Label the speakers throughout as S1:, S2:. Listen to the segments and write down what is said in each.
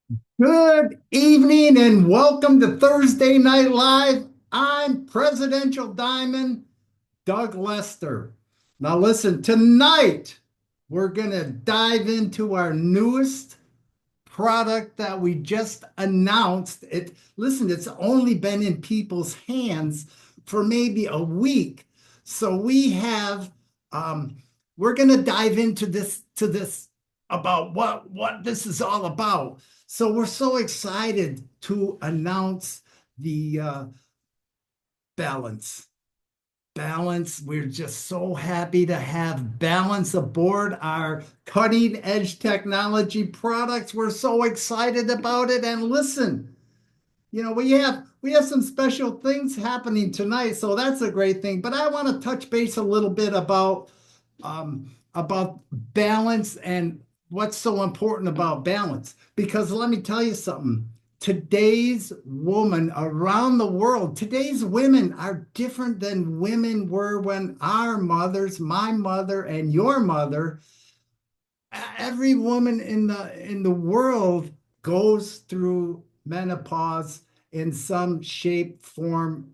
S1: Good evening and welcome to Thursday Night Live. I'm Presidential Diamond Doug Lester. Now, listen, tonight we're going to dive into our newest product that we just announced. Listen, it's only been in people's hands for maybe a week. So um, we're going to dive into this about what this is all about. So we're so excited to announce the balance. Balance. We're just so happy to have Balance aboard our cutting edge technology products. We're so excited about it. And listen, we have some special things happening tonight, so that's a great thing. But I want to touch base a little bit about balance and what's so important about balance. Because let me tell you something. Today's woman around the world, today's women are different than women were when our mothers, my mother, and your mother, every woman in the world goes through menopause in some shape, form.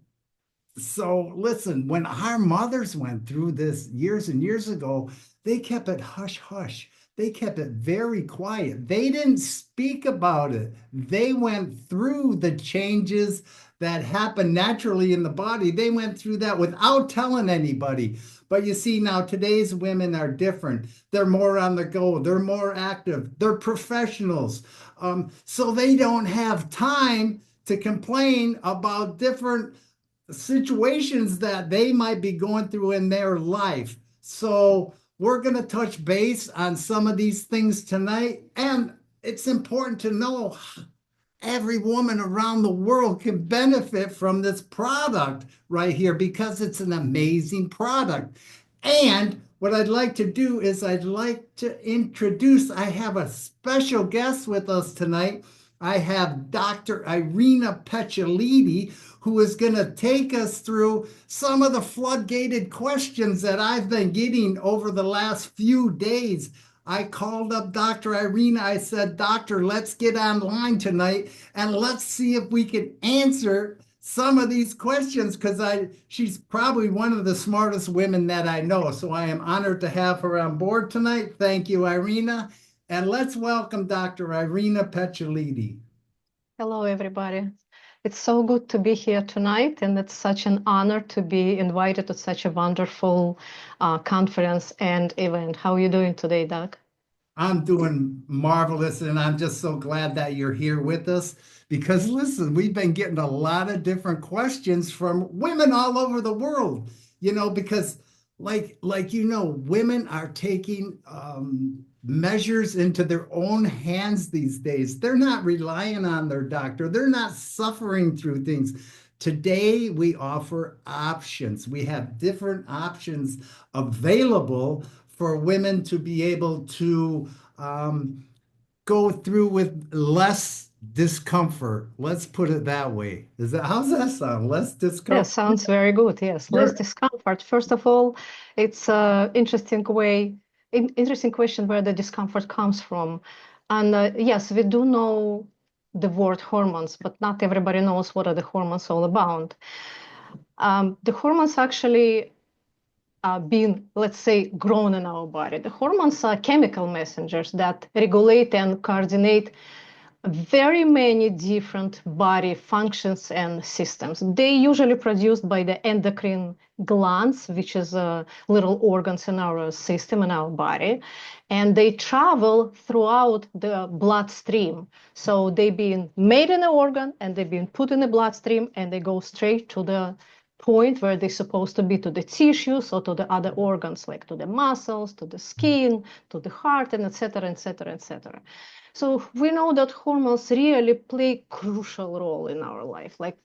S1: So listen, when our mothers went through this years and years ago, they kept it hush hush. They kept it very quiet. They didn't speak about it. They went through the changes that happen naturally in the body. They went through that without telling anybody. But you see, now today's women are different. They're more on the go. They're more active. They're professionals. So they don't have time to complain about different situations that they might be going through in their life. So we're going to touch base on some of these things tonight. And it's important to know every woman around the world can benefit from this product right here because it's an amazing product. And what I'd like to do is I'd like to introduce, I have a special guest with us tonight. I have Dr. Irina Pechalidi, who is going to take us through some of the floodgated questions that I've been getting over the last few days. I called up Dr. Irina. I said, Doctor, let's get online tonight and let's see if we can answer some of these questions because she's probably one of the smartest women that I know. So I am honored to have her on board tonight. Thank you, Irina. And let's welcome Dr. Irina Pechalidi.
S2: Hello, everybody. It's so good to be here tonight, and it's such an honor to be invited to such a wonderful conference and event. How are you doing today, Doug?
S1: I'm doing marvelous, and I'm just so glad that you're here with us because listen, we've been getting a lot of different questions from women all over the world, because women are taking measures into their own hands these days. They're not relying on their doctor. They're not suffering through things. Today, we offer options. We have different options available for women to be able to um, go through with less discomfort. Let's put it that way. How's that sound? Less
S2: Yeah,
S1: discomfort.
S2: sounds very good. Yes, less
S1: You're
S2: discomfort. First of all, it's an interesting question where the discomfort comes from. And yes, we do know the word hormones, but not everybody knows what are the hormones all about. The hormones actually being, let's say, grown in our body. The hormones are chemical messengers that regulate and coordinate very many different body functions and systems. They usually produced by the endocrine glands, which is little organs in our system, in our body, and they travel throughout the bloodstream. So they've been made in an organ and they've been put in the bloodstream and they go straight to the point where they're supposed to be, to the tissues or to the other organs, like to the muscles, to the skin, to the heart, and etc., etc., etc. So we know that hormones really play crucial role in our life. Like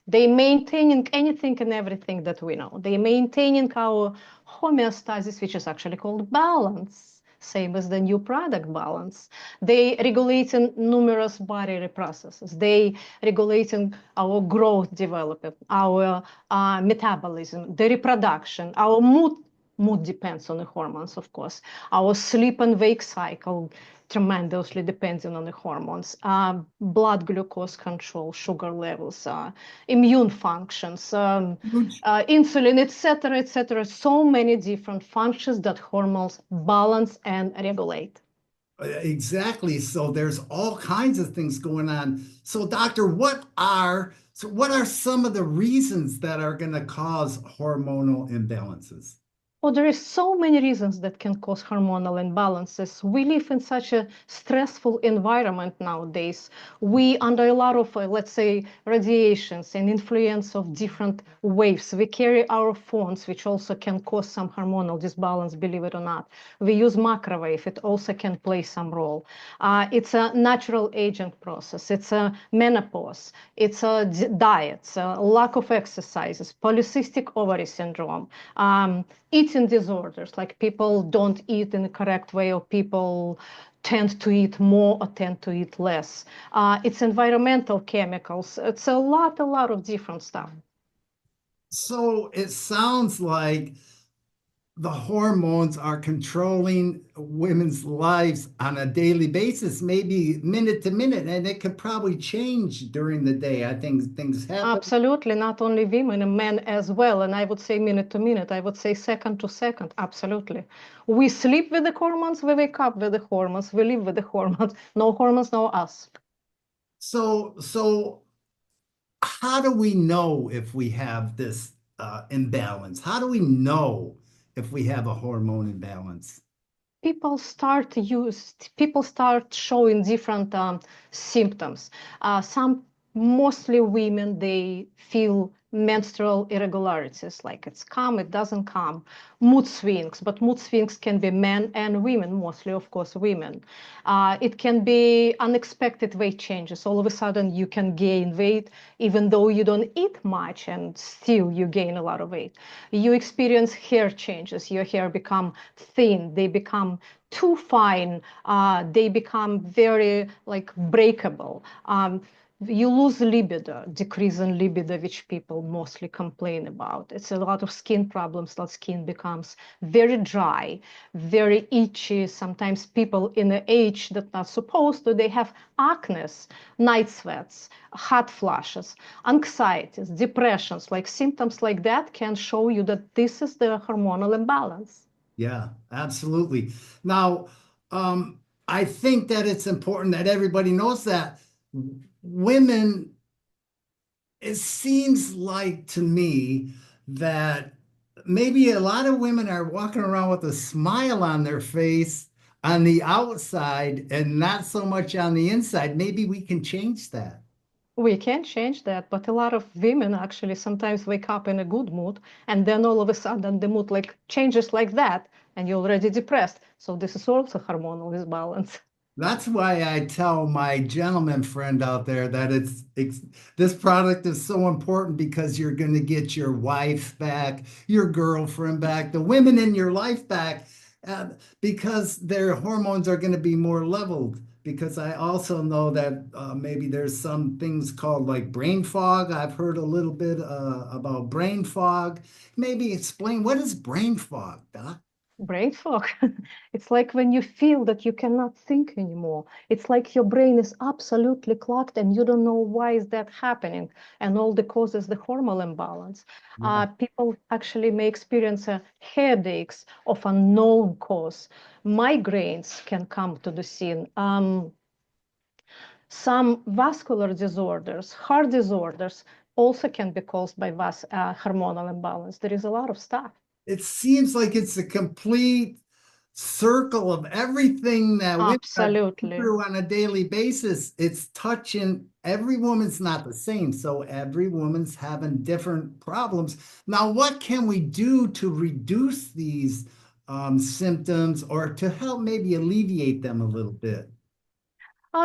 S2: they maintaining anything and everything that we know. They maintaining our homeostasis, which is actually called balance, same as the new product balance. They regulating numerous bodily processes. They regulating our growth development, our metabolism, the reproduction, our mood mood depends on the hormones, of course. Our sleep and wake cycle tremendously depending on the hormones. Blood glucose control, sugar levels, immune functions, insulin, etc., etc. So many different functions that hormones balance and regulate.
S1: Exactly. So there's all kinds of things going on. So, doctor, what are some of the reasons that are going to cause hormonal imbalances?
S2: Oh, there is so many reasons that can cause hormonal imbalances. We live in such a stressful environment nowadays. We under a lot of, let's say, radiations and influence of different waves. We carry our phones, which also can cause some hormonal disbalance, believe it or not. We use microwave. It also can play some role. It's a natural aging process. It's a menopause. It's a diet, lack of exercises, polycystic ovary syndrome, eating disorders, like people don't eat in the correct way, or people tend to eat more or tend to eat less. It's environmental chemicals. It's a lot of different stuff.
S1: So it sounds like the hormones are controlling women's lives on a daily basis, maybe minute to minute, and it could probably change during the day. I think things happen.
S2: Absolutely, not only women and men as well. And I would say minute to minute, I would say second to second. Absolutely. We sleep with the hormones, we wake up with the hormones, we live with the hormones. No hormones, no us.
S1: So how do we know if we have this imbalance? How do we know if we have a hormone imbalance?
S2: People start showing different symptoms. Some, mostly women, they feel menstrual irregularities, like it's come, it doesn't come. Mood swings, but mood swings can be men and women, mostly, of course, women. It can be unexpected weight changes. All of a sudden, you can gain weight, even though you don't eat much, and still you gain a lot of weight. You experience hair changes. Your hair become thin. They become too fine. They become very like breakable. You lose libido, decrease in libido, which people mostly complain about. It's a lot of skin problems. That skin becomes very dry, very itchy. Sometimes people in the age that not supposed to, they have acne, night sweats, hot flashes, anxieties, depressions. Like symptoms like that can show you that this is the hormonal imbalance.
S1: Yeah, absolutely. Now, I think that it's important that everybody knows that women, it seems like to me that maybe a lot of women are walking around with a smile on their face on the outside and not so much on the inside. Maybe we can change that.
S2: We can change that, but a lot of women actually sometimes wake up in a good mood, and then all of a sudden the mood like changes like that, and you're already depressed. So this is also hormonal imbalance.
S1: That's why I tell my gentleman friend out there that this product is so important because you're going to get your wife back, your girlfriend back, the women in your life back, uh, because their hormones are going to be more leveled. Because I also know that maybe there's some things called like brain fog. I've heard a little bit about brain fog. Maybe explain what is brain fog, Doc?
S2: Brain fog. It's like when you feel that you cannot think anymore. It's like your brain is absolutely clogged and you don't know why is that happening. And all the causes the hormonal imbalance.
S1: Yeah.
S2: People actually may experience headaches of unknown cause. Migraines can come to the scene. Some vascular disorders, heart disorders, also can be caused by hormonal imbalance. There is a lot of stuff.
S1: It seems like it's a complete circle of everything that women are going
S2: Absolutely.
S1: through on a daily basis. It's touching every woman's not the same. So every woman's having different problems. Now, what can we do to reduce these symptoms or to help maybe alleviate them a little bit?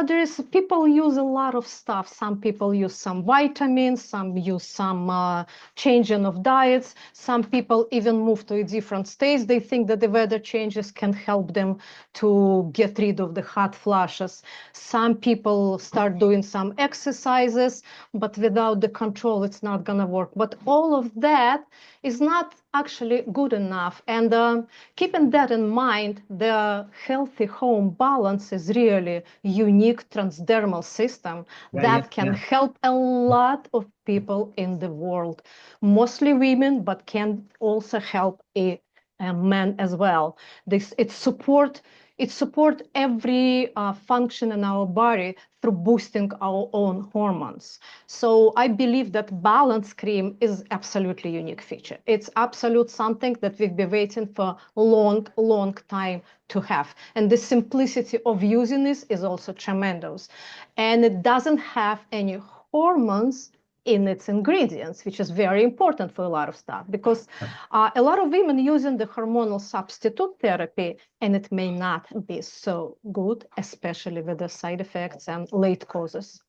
S2: There is people use a lot of stuff. Some people use some vitamins, some use some changing of diets. Some people even move to a different states. They think that the weather changes can help them to get rid of the hot flashes. Some people start doing some exercises, but without the control, it's not gonna work. But all of that is not actually good enough. And keeping that in mind, the healthy home balance is really unique transdermal system
S1: Yeah, yeah,
S2: that can
S1: yeah.
S2: help a lot of people in the world, mostly women, but can also help a men as well. It support every function in our body through boosting our own hormones. So I believe that balance cream is absolutely unique feature. It's absolute something that we've been waiting for a long, long time to have. And the simplicity of using this is also tremendous. And it doesn't have any hormones in its ingredients, which is very important for a lot of stuff because a lot of women using the hormonal substitute therapy and it may not be so good, especially with the side effects and late causes.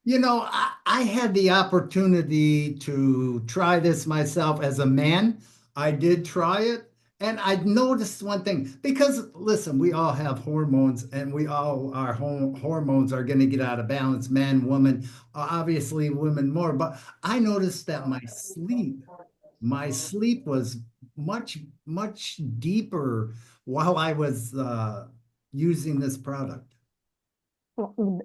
S1: I had the opportunity to try this myself as a man. I did try it, and I noticed one thing because, listen, we all have hormones, and our hormones are going to get out of balance, man, woman, obviously women more. But I noticed that my sleep was much, much deeper while I was using this product.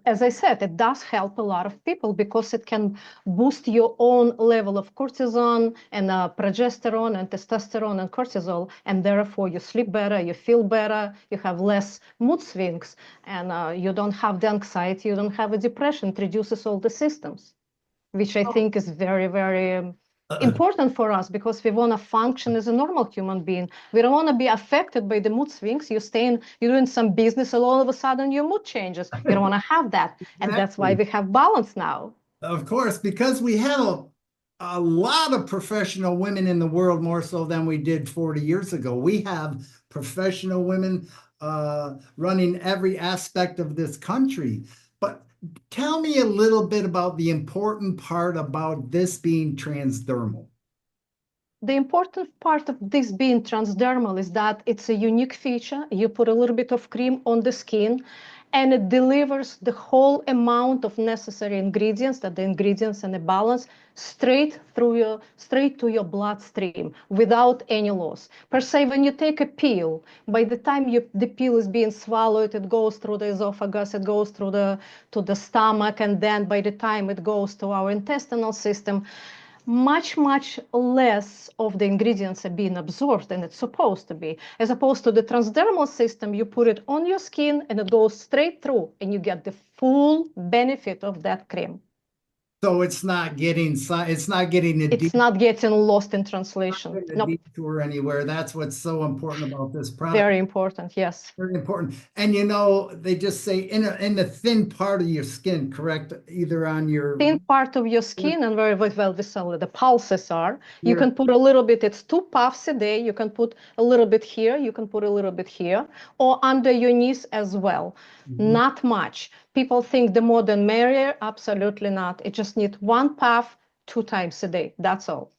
S2: As I said, it does help a lot of people because it can boost your own level of cortisol and progesterone and testosterone and cortisol, and therefore you sleep better, you feel better, you have less mood swings, and you don't have the anxiety, you don't have a depression. It reduces all the systems, which I think is very, very important for us because we want to function as a normal human being. We don't want to be affected by the mood swings. You're doing some business, and all of a sudden your mood changes. You don't want to have that. And that's why
S1: Exactly.
S2: we have balance now.
S1: Of course, because we have a lot of professional women in the world, more so than we did 40 years ago. We have professional women running every aspect of this country. But tell me a little bit about the important part about this being transdermal.
S2: The important part of this being transdermal is that it's a unique feature. You put a little bit of cream on the skin and it delivers the whole amount of necessary ingredients, that the ingredients and the balance straight to your bloodstream without any loss. Per se, when you take a pill, by the time the pill is being swallowed, it goes through the esophagus, it goes through the stomach, and then by the time it goes to our intestinal system, much, much less of the ingredients are being absorbed than it's supposed to be. As opposed to the transdermal system, you put it on your skin and it goes straight through and you get the full benefit of that cream.
S1: So it's not getting
S2: It's not getting lost in translation.
S1: a
S2: Nope.
S1: detour anywhere. That's what's so important about this product.
S2: Very important. Yes.
S1: Very important. And they just say in the thin part of your skin, correct? Either on your
S2: Thin part of your skin and very well visibly the pulses are. You
S1: here.
S2: can put a little bit, it's 2 puffs a day. You can put a little bit here, you can put a little bit here, or under your knees as well.
S1: Mhm.
S2: Not much. People think the more the merrier. Absolutely not. It just needs 1 puff 2 times a day. That's all.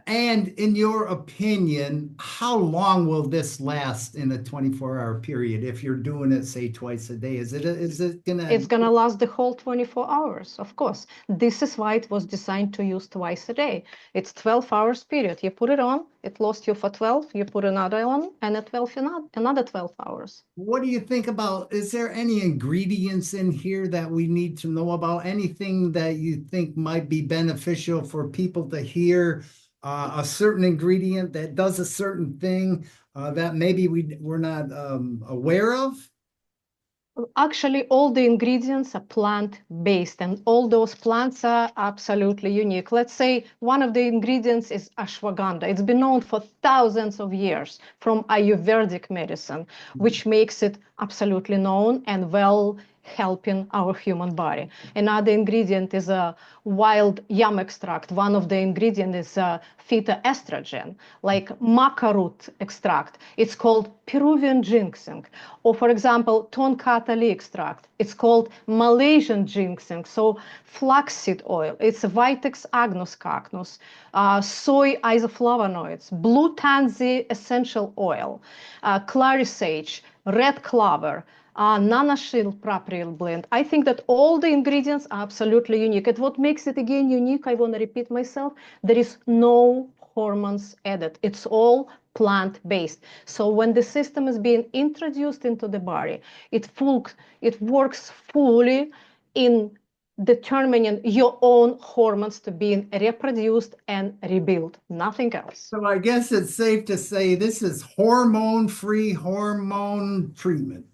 S1: And in your opinion, how long will this last in a 24-hour period if you're doing it, say, twice a day? Is it
S2: It's
S1: gonna
S2: going to last the whole 24 hours, of course. This is why it was designed to use twice a day. It's 12 hours period. You put it on, it lasts you for 12, you put another on, and at 12, another 12 hours.
S1: what do you think about, is there any ingredients in here that we need to know about? Anything that you think might be beneficial for people to hear? A certain ingredient that does a certain thing that maybe we're not aware of?
S2: Actually, all the ingredients are plant-based, and all those plants are absolutely unique. Let's say one of the ingredients is ashwagandha. It's been known for thousands of years from Ayurvedic medicine, which makes it absolutely known and well helping our human body. Another ingredient is a wild yam extract. One of the ingredients is phytoestrogen, like maca root extract. It's called Peruvian ginseng. Or, for example, tonkatali extract. It's called Malaysian ginseng. So, flaxseed oil. It's Vitex agnus cacnus, soy isoflavonoids, blue tansy essential oil, clary sage, red clover, nanoshil propyl blend. I think that all the ingredients are absolutely unique. And what makes it again unique, I want to repeat myself, there is no hormones added. It's all plant-based. So when the system is being introduced into the body, it works fully in determining your own hormones to being reproduced and rebuilt, nothing else.
S1: So I guess it's safe to say this is hormone-free hormone treatment.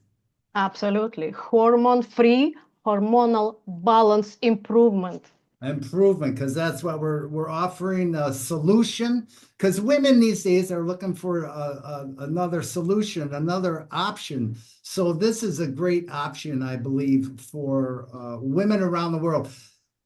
S2: Absolutely. Hormone-free, hormonal balance improvement.
S1: Improvement, because that's what we're offering a solution. Because women these days are looking for another solution, another option. So this is a great option, I believe, for women around the world.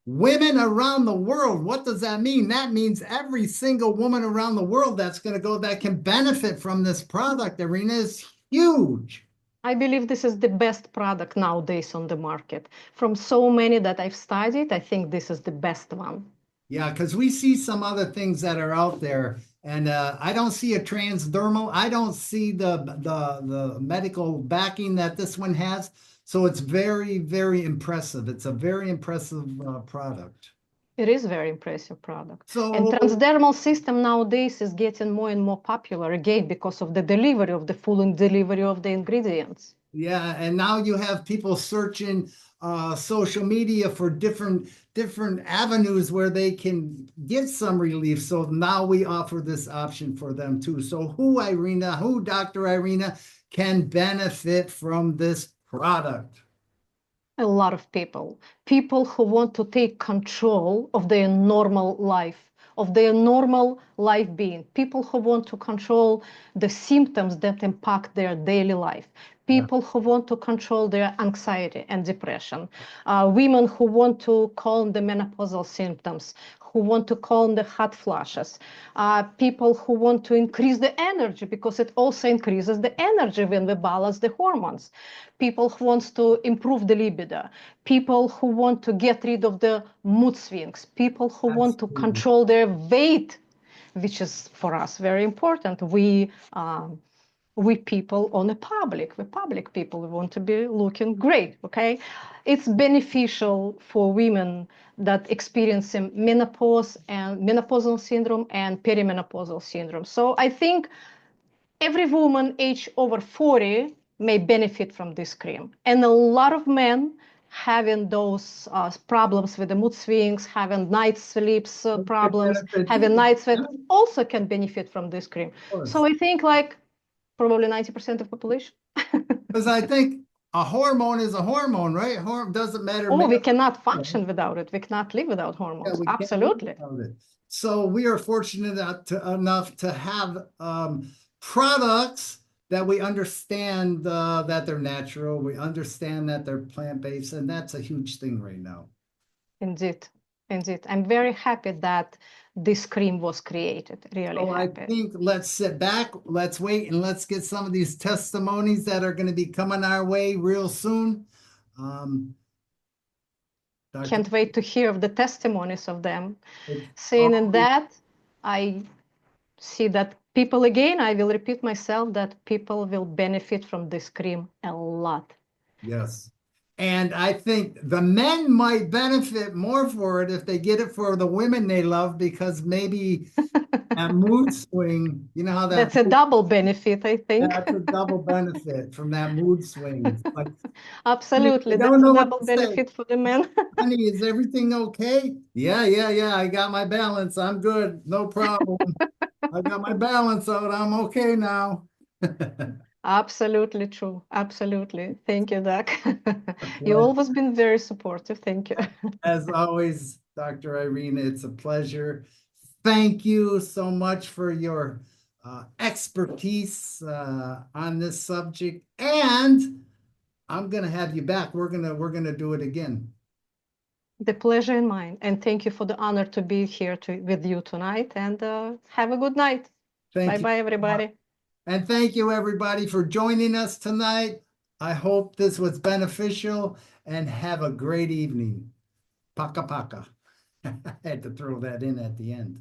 S1: Women around the world, what does that mean? That means every single woman around the world that's going to go that can benefit from this product, Irina, is huge.
S2: I believe this is the best product nowadays on the market. From so many that I've studied, I think this is the best one.
S1: Yeah, because we see some other things that are out there, and I don't see a transdermal. I don't see the medical backing that this one has. So it's very, very impressive. It's a very impressive product.
S2: It is a very impressive product. And
S1: So
S2: transdermal system nowadays is getting more and more popular again because of the delivery of the full delivery of the ingredients.
S1: yeah, and now you have people searching social media for different avenues where they can get some relief. So now we offer this option for them too. So who, Dr. Irina, can benefit from this product?
S2: A lot of people who want to take control of their normal life, of their normal life being, people who want to control the symptoms that impact their daily life,
S1: Yeah.
S2: people who want to control their anxiety and depression, women who want to calm the menopausal symptoms, who want to calm the hot flashes, people who want to increase the energy because it also increases the energy when we balance the hormones, people who want to improve the libido, people who want to get rid of the mood swings, people who want to
S1: Absolutely.
S2: control their weight, which is for us very important. We people on the public, we public people, we want to be looking great, okay? It's beneficial for women that experiencing menopause and menopausal syndrome and perimenopausal syndrome. So I think every woman age over 40 may benefit from this cream. And a lot of men having those problems with the mood swings, having night sleeps problems,
S1: Benefit
S2: having
S1: too.
S2: night sweat
S1: Yeah, of
S2: also can benefit from this cream. So
S1: course.
S2: I think like probably 90% of population.
S1: Because I think a hormone is a hormone, right? Hormone doesn't matter.
S2: Oh, we
S1: Male
S2: cannot
S1: or female.
S2: function without it. We cannot live without
S1: Yeah,
S2: hormones.
S1: we can't live
S2: Absolutely.
S1: without it. So we are fortunate enough to have products that we understand that they're natural. We understand that they're plant-based, and that's a huge thing right now.
S2: Indeed. Indeed. I'm very happy that this cream was created. Really
S1: So I
S2: happy.
S1: think let's sit back, let's wait, and let's get some of these testimonies that are going to be coming our way real soon. Dr.
S2: Can't wait to hear of the testimonies of them.
S1: It's
S2: Saying in
S1: always,
S2: that, I see that people, again, I will repeat myself, that people will benefit from this cream a lot.
S1: yes. And I think the men might benefit more for it if they get it for the women they love, because maybe that mood swing, you know how
S2: That's a double benefit, I think.
S1: that's a double benefit from that mood swing. It's like, honey, I
S2: Absolutely.
S1: don't
S2: That's a
S1: know what
S2: double
S1: to say.
S2: benefit for the men.
S1: Honey, is everything okay? Yeah, yeah, yeah. I got my balance. I'm good. No problem. I got my balance out. I'm okay now.
S2: Absolutely true. Absolutely. Thank you, Doc.
S1: A
S2: You've
S1: pleasure.
S2: always been very supportive. Thank you.
S1: As always, Dr. Irina, it's a pleasure. Thank you so much for your expertise on this subject, and I'm gonna have you back. We're gonna do it again.
S2: The pleasure in mine. And thank you for the honor to be here with you tonight. And have a good night.
S1: Thank you.
S2: Bye-bye, everybody.
S1: And thank you, everybody, for joining us tonight. I hope this was beneficial, and have a great evening. Paka paka. I had to throw that in at the end.